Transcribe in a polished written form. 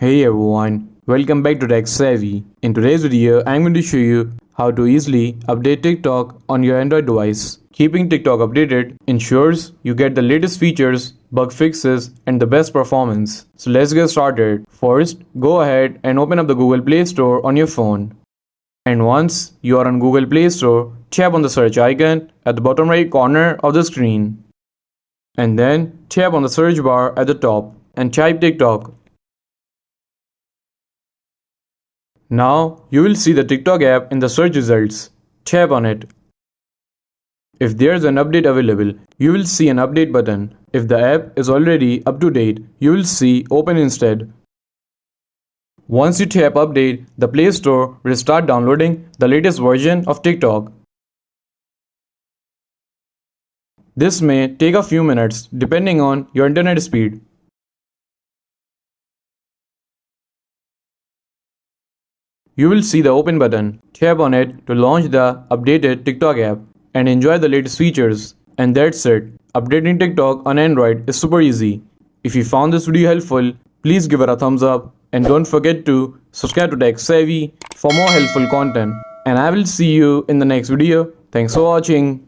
Hey everyone, welcome back to Tech Savvy. In today's video, I'm going to show you how to easily update TikTok on your Android device. Keeping TikTok updated ensures you get the latest features, bug fixes, and the best performance. So let's get started. First, go ahead and open up the Google Play Store on your phone. And once you are on Google Play Store, tap on the search icon at the bottom right corner of the screen. And then tap on the search bar at the top and type TikTok. Now you will see the TikTok app in the search results. Tap on it. If there's an update available, you will see an update button. If the app is already up to date, you will see open instead. Once you tap update, the Play Store will start downloading the latest version of TikTok. This may take a few minutes depending on your internet speed. You will see the open button. Tap on it to launch the updated TikTok app and enjoy the latest features. And that's it. Updating TikTok on Android is super easy. If you found this video helpful, please give it a thumbs up and don't forget to subscribe to Tech Savvy for more helpful content. And I will see you in the next video. Thanks for watching.